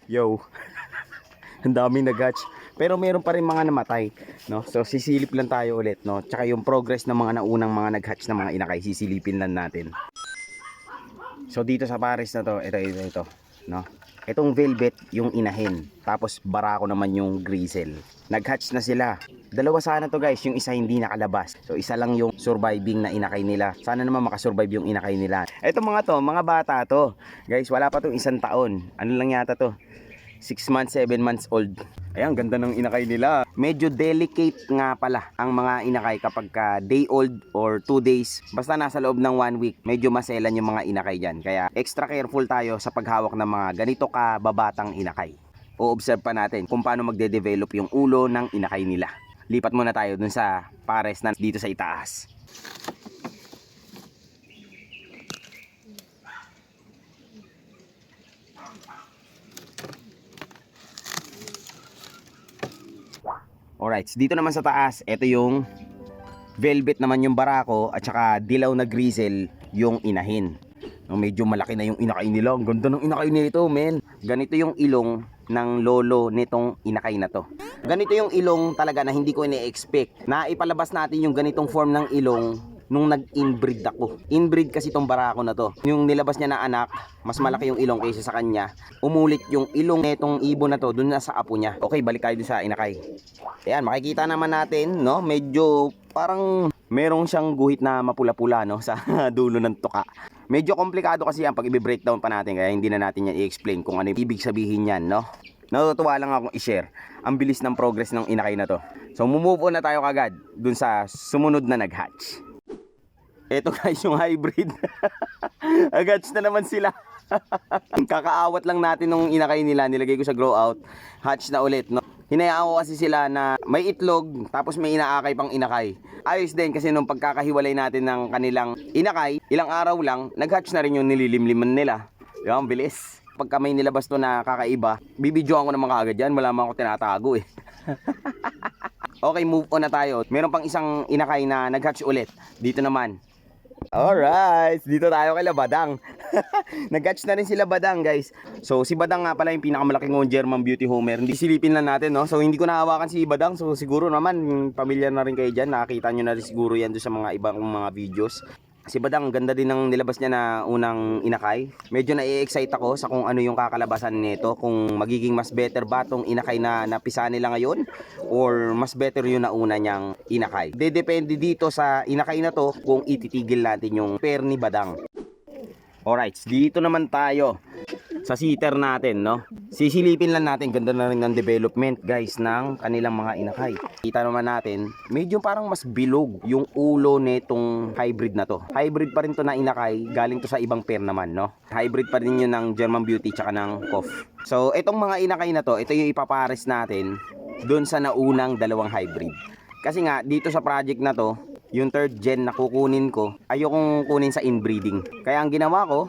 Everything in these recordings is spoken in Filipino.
Yo, ang daming nag-hatch. Pero meron pa rin mga namatay, no? So sisilip lang tayo ulit, no? Tsaka yung progress ng mga naunang mga nag-hatch na mga inakay, sisilipin lang natin. So dito sa pares na to, ito, no? Itong velvet yung inahin, tapos barako naman yung grizzle. Nag-hatch na sila. Dalawa sana to guys, yung isa hindi nakalabas. So isa lang yung surviving na inakay nila. Sana naman makasurvive yung inakay nila. Ito mga to, mga bata to. Guys, wala pa tong 1 taon. Ano lang yata to? 6 months, 7 months old. Ayan, ganda ng inakay nila. Medyo delicate nga pala ang mga inakay kapag day old or 2 days. Basta nasa loob ng 1 week, medyo maselan yung mga inakay dyan. Kaya extra careful tayo sa paghawak ng mga ganito ka babatang inakay. O-observe pa natin kung paano magde-develop yung ulo ng inakay nila. Lipat muna tayo dun sa pares na dito sa itaas. Alright, dito naman sa taas, ito yung velvet naman yung barako at saka dilaw na grizzle yung inahin. No, medyo malaki na yung inakay nila. Ang ganda ng inakay nito, men. Ganito yung ilong ng lolo nitong inakay na to. Ganito yung ilong talaga na hindi ko ine-expect. Na ipalabas natin yung ganitong form ng ilong nung nag-inbreed ako. Inbreed kasi tong barako na to. Yung nilabas niya na anak, mas malaki yung ilong kaysa sa kanya. Umulit yung ilong netong ibon na to dun na sa apo niya. Okay, balik tayo dun sa inakay. Ayan, makikita naman natin, no? Medyo parang merong siyang guhit na mapula-pula, no? Sa dulo ng tuka. Medyo komplikado kasi yan pag i-breakdown pa natin. Kaya hindi na natin yan i-explain kung ano ibig sabihin yan, no? Natutuwa lang akong i-share ang bilis ng progress ng inakay na to. So, move on na tayo kagad dun sa sumunod na nag-hatch. Ito guys yung hybrid. Agats na naman sila. Kakaawat lang natin nung inakay nila. Nilagay ko sa grow out. Hatch na ulit, no? Hinayaan ko kasi sila na may itlog tapos may inaakay pang inakay. Ayos din kasi nung pagkakahiwalay natin ng kanilang inakay, ilang araw lang, nag-hatch na rin yung nililimliman nila. Yung bilis. Pagka may nilabas to na kakaiba, bibidyoan ko naman kaagad yan. Wala man ako tinatago eh. Okay, move on na tayo. Meron pang isang inakay na nag-hatch ulit. Dito naman. Alright, dito tayo kay Badang. Nag-hatch na rin sila Badang guys. So si Badang nga pala yung pinakamalaking German Beauty Homer. Hindi silipin lang natin, no? So hindi ko nahawakan si Badang. So siguro naman pamilyar na rin kayo dyan. Nakakita nyo na rin siguro yan doon sa mga ibang mga videos. Si Badang, ganda din ng nilabas niya na unang inakay. Medyo na-excite ako sa kung ano yung kakalabasan nito. Kung magiging mas better ba tong inakay na napisa nila ngayon or mas better yung nauna niyang inakay. Depende dito sa inakay na to kung ititigil natin yung pair ni Badang. Alright, dito naman tayo sa sitter natin, no? Sisilipin lang natin, ganda na rin ng development guys ng kanilang mga inakay. Kita naman natin, medyo parang mas bilog yung ulo nitong hybrid na to. Hybrid pa rin to na inakay, galing to sa ibang pair naman, no? Hybrid pa rin yun ng German Beauty tsaka ng Coff. So, itong mga inakay na to, ito yung ipapares natin doon sa naunang dalawang hybrid. Kasi nga, dito sa project na to, yung 3rd gen na kukunin ko, ayokong kunin sa inbreeding. Kaya ang ginawa ko,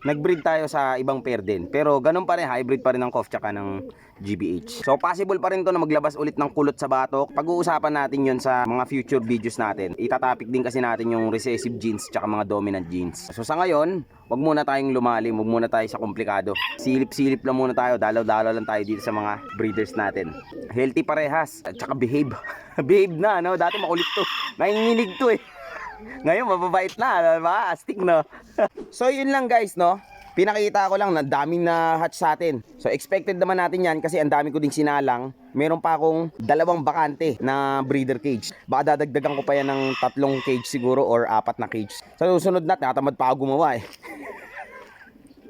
nag-breed tayo sa ibang pair din. Pero ganun pa rin, hybrid pa rin ng Coff tsaka ng GBH. So possible pa rin to na maglabas ulit ng kulot sa batok. Pag-uusapan natin yun sa mga future videos natin. Itatapik din kasi natin yung recessive genes tsaka mga dominant genes. So sa ngayon, wag muna tayong lumalim, wag muna tayo sa komplikado. Silip-silip lang muna tayo, dalaw-dalaw lang tayo dito sa mga breeders natin. Healthy parehas at tsaka behave. Behave na, no? Dati makulit to. Nanginginig to eh. Ngayon mababait na, diba? Astig, no? So yun lang guys, no? Pinakita ko lang na daming na hatch sa atin. So expected naman natin yan kasi ang dami ko ding sinalang. Meron pa akong 2 bakante na breeder cage. Baka dadagdagan ko pa yan ng 3 cage siguro or 4 na cage. Sa susunod na, nakatamad pa ako gumawa eh.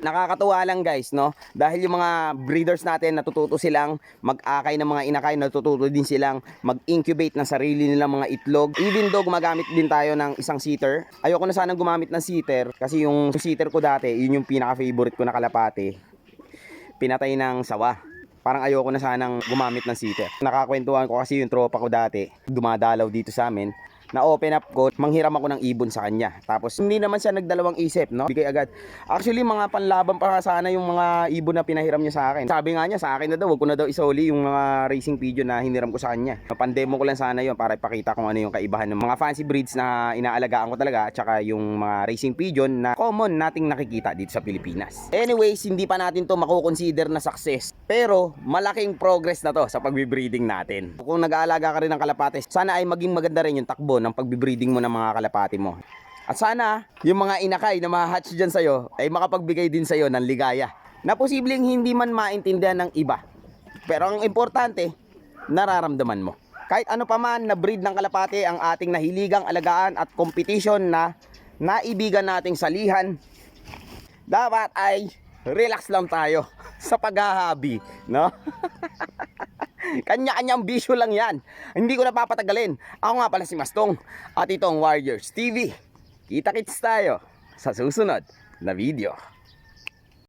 Nakakatuwa lang guys, no? Dahil yung mga breeders natin natututo silang mag-akay ng mga inakay, natututo din silang mag-incubate ng sarili nilang mga itlog. Even though gumagamit din tayo ng isang seater. Ayoko na sanang gumamit ng seater kasi yung seater ko dati, yun yung pinaka-favorite ko na kalapate. Pinatay ng sawa. Parang ayoko na sanang gumamit ng seater. Nakakwentuhan ko kasi yung tropa ko dati, dumadalaw dito sa amin. na open up ko, manghiram ako ng ibon sa kanya. Tapos hindi naman siya nagdalawang isip, no? Bigay agad. Actually, mga panlaban pa sana yung mga ibon na pinahiram niya sa akin. Sabi nga niya sa akin na daw, wag ko na daw isoli yung mga racing pigeon na hiniram ko sa kanya. Pandemo ko lang sana yun para ipakita kung ano yung kaibahan ng mga fancy breeds na inaalagaan ko talaga at saka yung mga racing pigeon na common nating nakikita dito sa Pilipinas. Anyways, hindi pa natin to makukonsider na success. Pero malaking progress na to sa pagbibreeding natin. Kung nag-aalaga ka rin ng kalapate, sana ay maging maganda rin yung takbo ng pagbibreeding mo ng mga kalapati mo. At sana, yung mga inakay na ma-hatch dyan sa'yo ay makapagbigay din sa'yo ng ligaya na posibleng hindi man maintindihan ng iba. Pero ang importante, nararamdaman mo. Kahit ano pa man na breed ng kalapati ang ating nahiligang alagaan at competition na naibigan nating salihan, dapat ay relax lang tayo sa paghahabi, no? Kanya-kanyang bisyo lang yan. Hindi ko na papatagalin. Ako nga pala si Mastong at itong Warriors TV. Kita-kits tayo sa susunod na video.